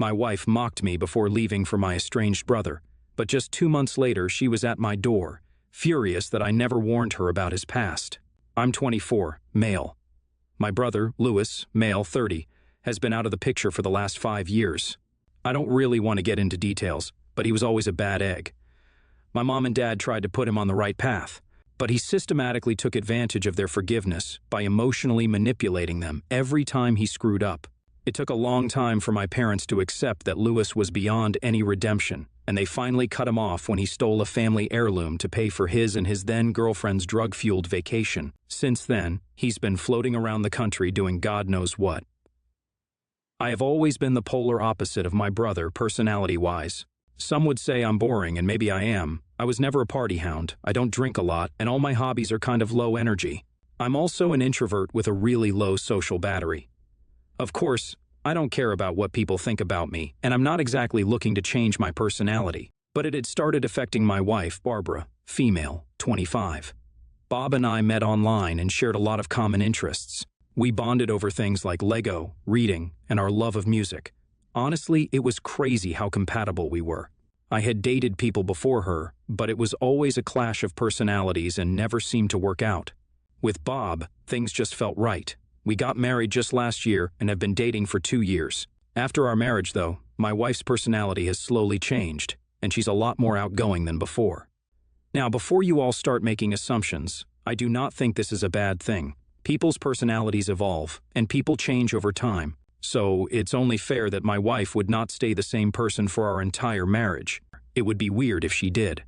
My wife mocked me before leaving for my estranged brother, but just 2 months later she was at my door, furious that I never warned her about his past. I'm 24, male. My brother, Louis, male 30, has been out of the picture for the last 5 years. I don't really want to get into details, but he was always a bad egg. My mom and dad tried to put him on the right path, but he systematically took advantage of their forgiveness by emotionally manipulating them every time he screwed up. It took a long time for my parents to accept that Louis was beyond any redemption, and they finally cut him off when he stole a family heirloom to pay for his and his then-girlfriend's drug-fueled vacation. Since then, he's been floating around the country doing God knows what. I have always been the polar opposite of my brother personality-wise. Some would say I'm boring, and maybe I am. I was never a party hound, I don't drink a lot, and all my hobbies are kind of low energy. I'm also an introvert with a really low social battery. Of course, I don't care about what people think about me, and I'm not exactly looking to change my personality, but it had started affecting my wife, Barbara, female, 25. Bob and I met online and shared a lot of common interests. We bonded over things like Lego, reading, and our love of music. Honestly, it was crazy how compatible we were. I had dated people before her, but it was always a clash of personalities and never seemed to work out. With Bob, things just felt right. We got married just last year and have been dating for 2 years. After our marriage, though, my wife's personality has slowly changed, and she's a lot more outgoing than before. Now, before you all start making assumptions, I do not think this is a bad thing. People's personalities evolve, and people change over time. So it's only fair that my wife would not stay the same person for our entire marriage. It would be weird if she did.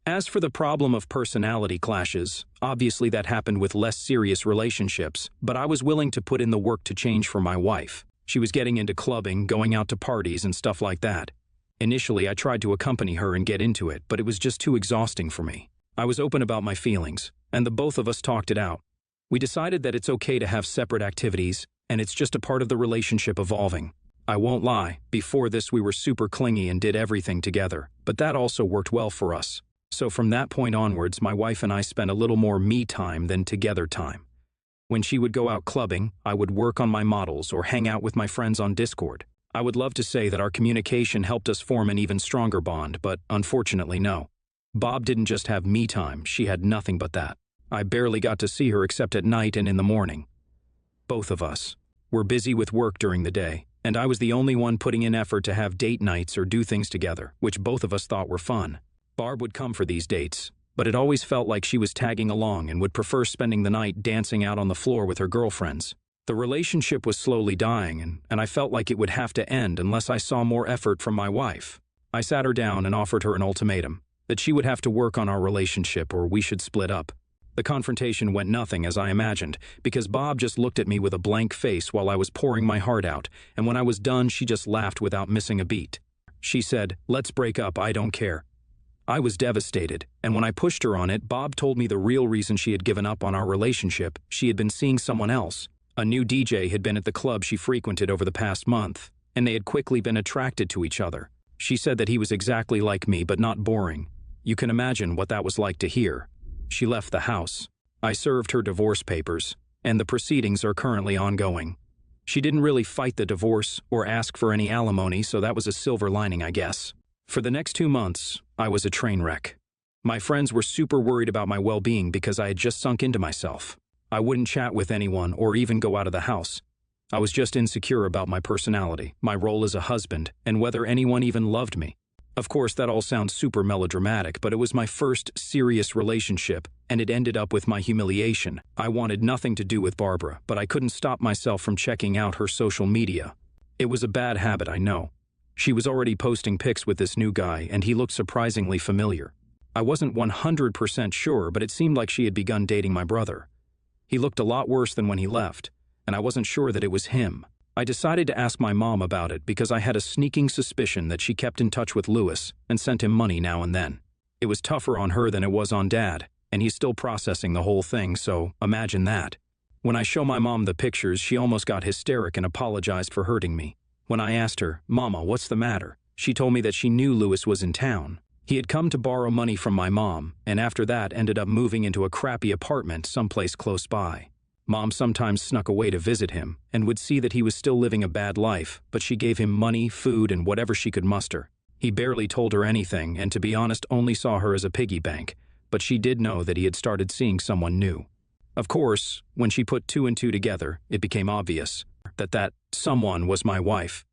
As for the problem of personality clashes, obviously that happened with less serious relationships, but I was willing to put in the work to change for my wife. She was getting into clubbing, going out to parties, and stuff like that. Initially, I tried to accompany her and get into it, but it was just too exhausting for me. I was open about my feelings, and the both of us talked it out. We decided that it's okay to have separate activities, and it's just a part of the relationship evolving. I won't lie, before this we were super clingy and did everything together, but that also worked well for us. So from that point onwards, my wife and I spent a little more me time than together time. When she would go out clubbing, I would work on my models or hang out with my friends on Discord. I would love to say that our communication helped us form an even stronger bond, but unfortunately no. Bob didn't just have me time, she had nothing but that. I barely got to see her except at night and in the morning. Both of us were busy with work during the day, and I was the only one putting in effort to have date nights or do things together, which both of us thought were fun. Barb would come for these dates, but it always felt like she was tagging along and would prefer spending the night dancing out on the floor with her girlfriends. The relationship was slowly dying, and I felt like it would have to end unless I saw more effort from my wife. I sat her down and offered her an ultimatum, that she would have to work on our relationship or we should split up. The confrontation went nothing as I imagined, because Bob just looked at me with a blank face while I was pouring my heart out, and when I was done she just laughed without missing a beat. She said, "Let's break up, I don't care." I was devastated, and when I pushed her on it, Bob told me the real reason she had given up on our relationship. She had been seeing someone else. A new DJ had been at the club she frequented over the past month, and they had quickly been attracted to each other. She said that he was exactly like me, but not boring. You can imagine what that was like to hear. She left the house. I served her divorce papers, and the proceedings are currently ongoing. She didn't really fight the divorce or ask for any alimony, so that was a silver lining, I guess. For the next 2 months, I was a train wreck. My friends were super worried about my well-being because I had just sunk into myself. I wouldn't chat with anyone or even go out of the house. I was just insecure about my personality, my role as a husband, and whether anyone even loved me. Of course, that all sounds super melodramatic, but it was my first serious relationship, and it ended up with my humiliation. I wanted nothing to do with Barbara, but I couldn't stop myself from checking out her social media. It was a bad habit, I know. She was already posting pics with this new guy, and he looked surprisingly familiar. I wasn't 100% sure, but it seemed like she had begun dating my brother. He looked a lot worse than when he left, and I wasn't sure that it was him. I decided to ask my mom about it because I had a sneaking suspicion that she kept in touch with Louis and sent him money now and then. It was tougher on her than it was on Dad, and he's still processing the whole thing, so imagine that. When I show my mom the pictures, she almost got hysteric and apologized for hurting me. When I asked her, "Mama, what's the matter?" she told me that she knew Louis was in town. He had come to borrow money from my mom, and after that ended up moving into a crappy apartment someplace close by. Mom sometimes snuck away to visit him and would see that he was still living a bad life, but she gave him money, food, and whatever she could muster. He barely told her anything and, to be honest, only saw her as a piggy bank, but she did know that he had started seeing someone new. Of course, when she put two and two together, it became obvious that someone was my wife.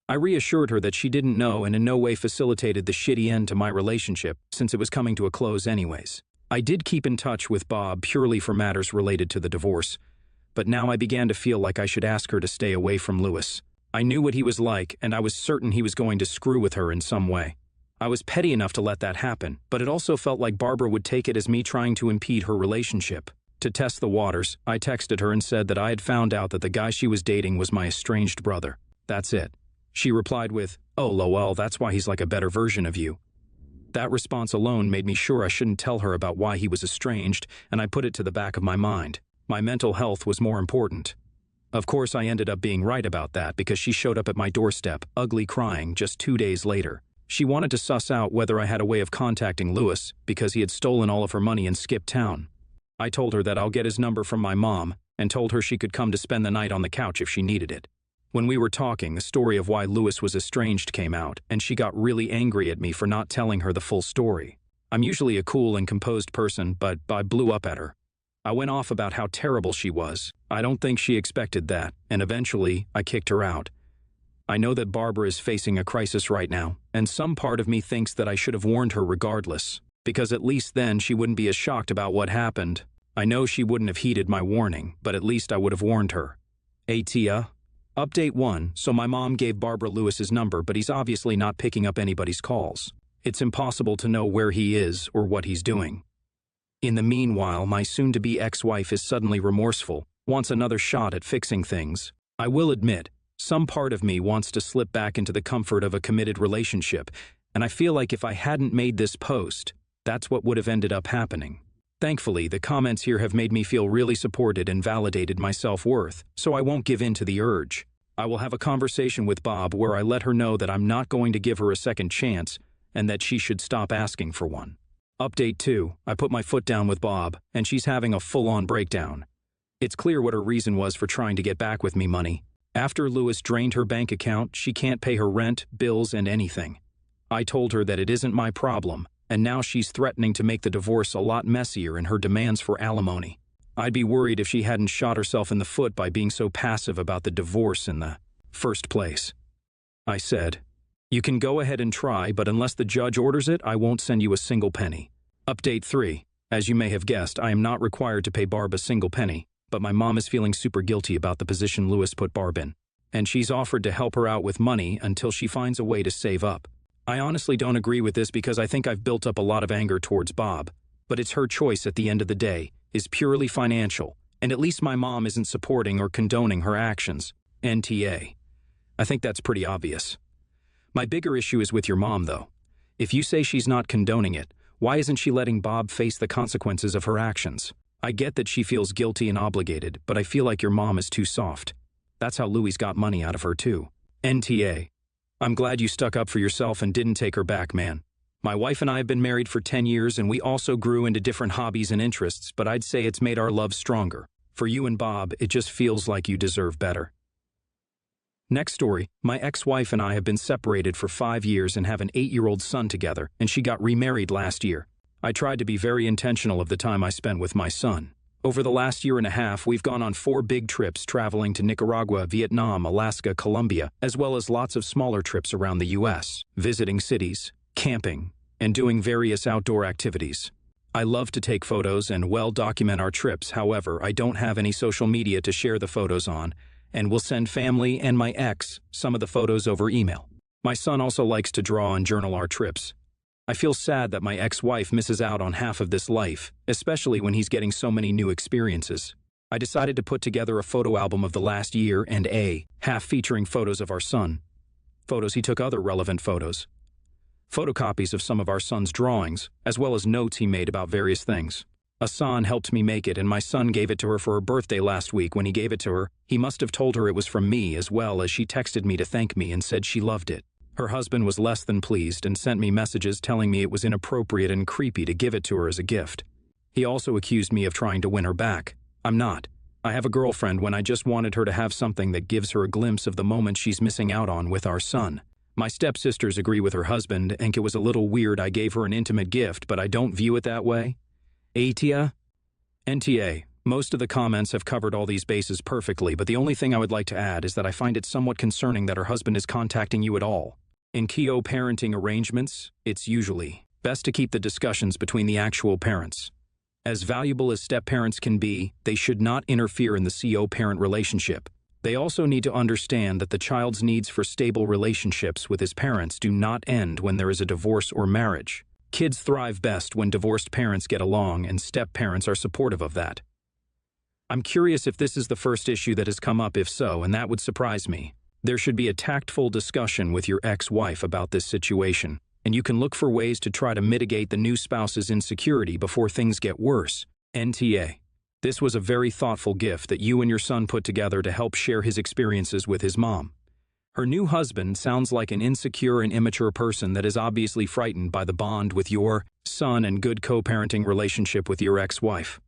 I reassured her that she didn't know and in no way facilitated the shitty end to my relationship, since it was coming to a close anyways. I did keep in touch with Bob purely for matters related to the divorce, but now I began to feel like I should ask her to stay away from Lewis. I knew what he was like, and I was certain he was going to screw with her in some way. I was petty enough to let that happen, but it also felt like Barbara would take it as me trying to impede her relationship. To test the waters, I texted her and said that I had found out that the guy she was dating was my estranged brother. That's it. She replied with, "Oh lol, that's why he's like a better version of you." That response alone made me sure I shouldn't tell her about why he was estranged, and I put it to the back of my mind. My mental health was more important. Of course, I ended up being right about that because she showed up at my doorstep, ugly crying, just 2 days later. She wanted to suss out whether I had a way of contacting Lewis because he had stolen all of her money and skipped town. I told her that I'll get his number from my mom and told her she could come to spend the night on the couch if she needed it. When we were talking, the story of why Lewis was estranged came out, and she got really angry at me for not telling her the full story. I'm usually a cool and composed person, but I blew up at her. I went off about how terrible she was. I don't think she expected that, and eventually, I kicked her out. I know that Barbara is facing a crisis right now, and some part of me thinks that I should have warned her regardless, because at least then she wouldn't be as shocked about what happened. I know she wouldn't have heeded my warning, but at least I would have warned her. Tia. Update 1, so my mom gave Barbara Lewis's number, but he's obviously not picking up anybody's calls. It's impossible to know where he is or what he's doing. In the meanwhile, my soon-to-be ex-wife is suddenly remorseful, wants another shot at fixing things. I will admit, some part of me wants to slip back into the comfort of a committed relationship, and I feel like if I hadn't made this post, that's what would have ended up happening. Thankfully, the comments here have made me feel really supported and validated my self-worth, so I won't give in to the urge. I will have a conversation with Bob where I let her know that I'm not going to give her a second chance and that she should stop asking for one. Update 2, I put my foot down with Bob, and she's having a full-on breakdown. It's clear what her reason was for trying to get back with me money. After Lewis drained her bank account, she can't pay her rent, bills, and anything. I told her that it isn't my problem, and now she's threatening to make the divorce a lot messier in her demands for alimony. I'd be worried if she hadn't shot herself in the foot by being so passive about the divorce in the first place. I said, "You can go ahead and try, but unless the judge orders it, I won't send you a single penny." Update 3. As you may have guessed, I am not required to pay Barb a single penny, but my mom is feeling super guilty about the position Lewis put Barb in, and she's offered to help her out with money until she finds a way to save up. I honestly don't agree with this because I think I've built up a lot of anger towards Bob, but it's her choice at the end of the day, is purely financial, and at least my mom isn't supporting or condoning her actions. NTA. I think that's pretty obvious. My bigger issue is with your mom, though. If you say she's not condoning it, why isn't she letting Bob face the consequences of her actions? I get that she feels guilty and obligated, but I feel like your mom is too soft. That's how Louis got money out of her, too. NTA. I'm glad you stuck up for yourself and didn't take her back, man. My wife and I have been married for 10 years and we also grew into different hobbies and interests, but I'd say it's made our love stronger. For you and Bob, it just feels like you deserve better. Next story, my ex-wife and I have been separated for 5 years and have an 8-year-old son together, and she got remarried last year. I tried to be very intentional of the time I spent with my son. Over the last year and a half, we've gone on 4 big trips traveling to Nicaragua, Vietnam, Alaska, Colombia, as well as lots of smaller trips around the U.S., visiting cities, camping, and doing various outdoor activities. I love to take photos and well document our trips, however, I don't have any social media to share the photos on, and will send family and my ex some of the photos over email. My son also likes to draw and journal our trips. I feel sad that my ex-wife misses out on half of this life, especially when he's getting so many new experiences. I decided to put together a photo album of the last year and half featuring photos of our son. Photos he took, other relevant photos. Photocopies of some of our son's drawings, as well as notes he made about various things. Asan helped me make it, and my son gave it to her for her birthday last week. When he gave it to her, he must have told her it was from me, as well as she texted me to thank me and said she loved it. Her husband was less than pleased and sent me messages telling me it was inappropriate and creepy to give it to her as a gift. He also accused me of trying to win her back. I'm not. I have a girlfriend when I just wanted her to have something that gives her a glimpse of the moment she's missing out on with our son. My stepsisters agree with her husband, and it was a little weird I gave her an intimate gift, but I don't view it that way. Atia? NTA. Most of the comments have covered all these bases perfectly, but the only thing I would like to add is that I find it somewhat concerning that her husband is contacting you at all. In co-parenting arrangements, it's usually best to keep the discussions between the actual parents. As valuable as step-parents can be, they should not interfere in the co-parent relationship. They also need to understand that the child's needs for stable relationships with his parents do not end when there is a divorce or marriage. Kids thrive best when divorced parents get along, and step-parents are supportive of that. I'm curious if this is the first issue that has come up. If so, and that would surprise me. There should be a tactful discussion with your ex-wife about this situation, and you can look for ways to try to mitigate the new spouse's insecurity before things get worse. NTA. This was a very thoughtful gift that you and your son put together to help share his experiences with his mom. Her new husband sounds like an insecure and immature person that is obviously frightened by the bond with your son and good co-parenting relationship with your ex-wife.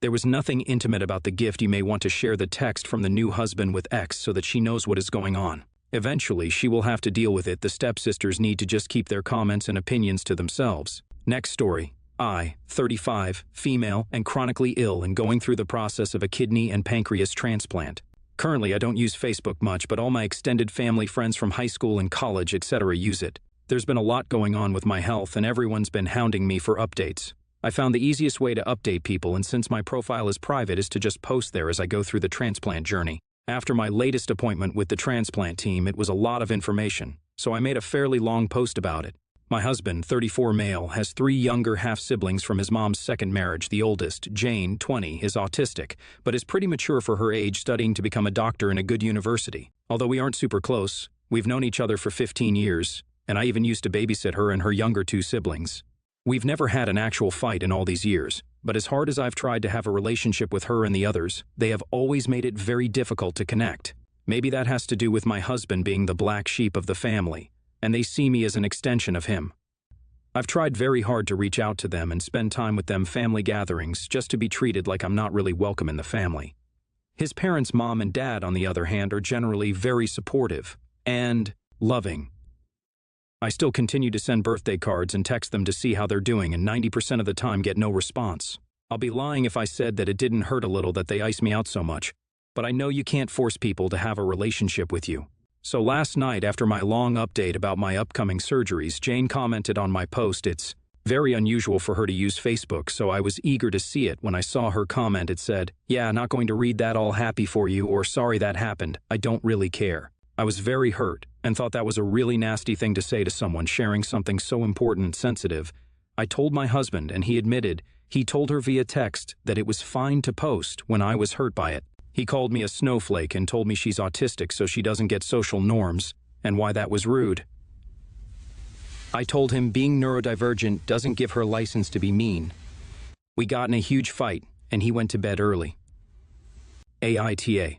There was nothing intimate about the gift. You may want to share the text from the new husband with X so that she knows what is going on. Eventually, she will have to deal with it. The stepsisters need to just keep their comments and opinions to themselves. Next story. I, 35, female, and chronically ill and going through the process of a kidney and pancreas transplant. Currently, I don't use Facebook much, but all my extended family, friends from high school and college, etc. use it. There's been a lot going on with my health, and everyone's been hounding me for updates. I found the easiest way to update people, and since my profile is private, is to just post there as I go through the transplant journey. After my latest appointment with the transplant team, it was a lot of information, so I made a fairly long post about it. My husband, 34 male, has 3 younger half-siblings from his mom's second marriage. The oldest, Jane, 20, is autistic, but is pretty mature for her age, studying to become a doctor in a good university. Although we aren't super close, we've known each other for 15 years, and I even used to babysit her and her younger 2 siblings. We've never had an actual fight in all these years, but as hard as I've tried to have a relationship with her and the others, they have always made it very difficult to connect. Maybe that has to do with my husband being the black sheep of the family, and they see me as an extension of him. I've tried very hard to reach out to them and spend time with them, family gatherings, just to be treated like I'm not really welcome in the family. His parents, mom and dad, on the other hand, are generally very supportive and loving. I still continue to send birthday cards and text them to see how they're doing, and 90% of the time get no response. I'll be lying if I said that it didn't hurt a little that they ice me out so much, but I know you can't force people to have a relationship with you. So last night, after my long update about my upcoming surgeries, Jane commented on my post. It's very unusual for her to use Facebook, so I was eager to see it. When I saw her comment, it said, "Yeah, not going to read that, all happy for you," or "Sorry that happened, I don't really care." I was very hurt and thought that was a really nasty thing to say to someone sharing something so important and sensitive. I told my husband, and he admitted he told her via text that it was fine to post when I was hurt by it. He called me a snowflake and told me she's autistic so she doesn't get social norms, and why that was rude. I told him being neurodivergent doesn't give her license to be mean. We got in a huge fight, and he went to bed early. AITA.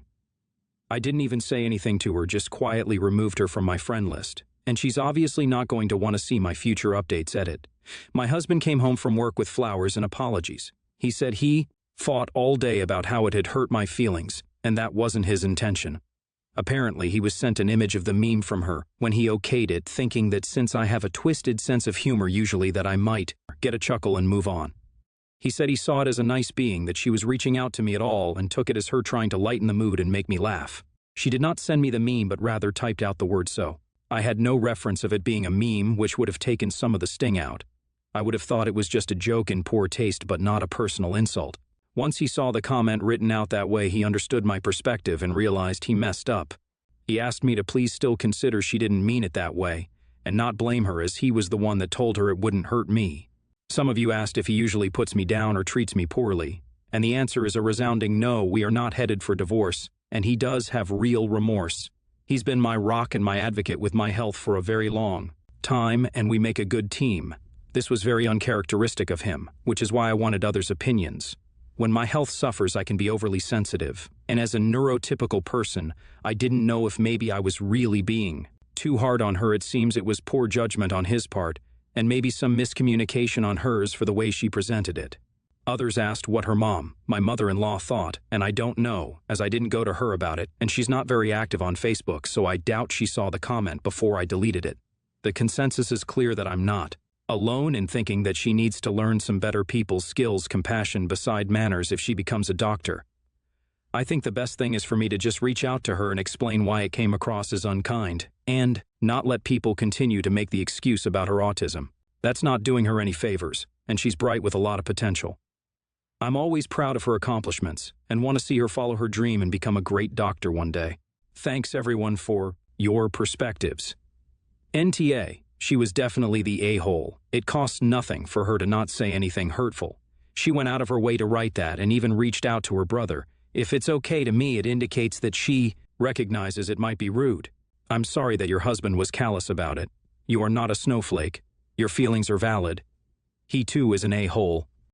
I didn't even say anything to her, just quietly removed her from my friend list, and she's obviously not going to want to see my future updates. Edit. My husband came home from work with flowers and apologies. He said he fought all day about how it had hurt my feelings, and that wasn't his intention. Apparently, he was sent an image of the meme from her when he okayed it, thinking that since I have a twisted sense of humor usually that I might get a chuckle and move on. He said he saw it as a nice being, that she was reaching out to me at all, and took it as her trying to lighten the mood and make me laugh. She did not send me the meme, but rather typed out the word "so." I had no reference of it being a meme, which would have taken some of the sting out. I would have thought it was just a joke in poor taste, but not a personal insult. Once he saw the comment written out that way, he understood my perspective and realized he messed up. He asked me to please still consider she didn't mean it that way, and not blame her, as he was the one that told her it wouldn't hurt me. Some of you asked if he usually puts me down or treats me poorly, and the answer is a resounding no. We are not headed for divorce, and he does have real remorse. He's been my rock and my advocate with my health for a very long time, and we make a good team. This was very uncharacteristic of him, which is why I wanted others' opinions. When my health suffers, I can be overly sensitive, and as a neurotypical person, I didn't know if maybe I was really being too hard on her. It seems it was poor judgment on his part, and maybe some miscommunication on hers for the way she presented it. Others asked what her mom, my mother-in-law, thought, and I don't know, as I didn't go to her about it, and she's not very active on Facebook, so I doubt she saw the comment before I deleted it. The consensus is clear that I'm not alone in thinking that she needs to learn some better people skills, compassion beside manners if she becomes a doctor. I think the best thing is for me to just reach out to her and explain why it came across as unkind, and not let people continue to make the excuse about her autism. That's not doing her any favors, and she's bright with a lot of potential. I'm always proud of her accomplishments and want to see her follow her dream and become a great doctor one day. Thanks everyone for your perspectives. NTA, she was definitely the a-hole. It costs nothing for her to not say anything hurtful. She went out of her way to write that and even reached out to her brother. If it's okay to me, it indicates that she recognizes it might be rude. I'm sorry that your husband was callous about it. You are not a snowflake. Your feelings are valid. He too is an a-hole.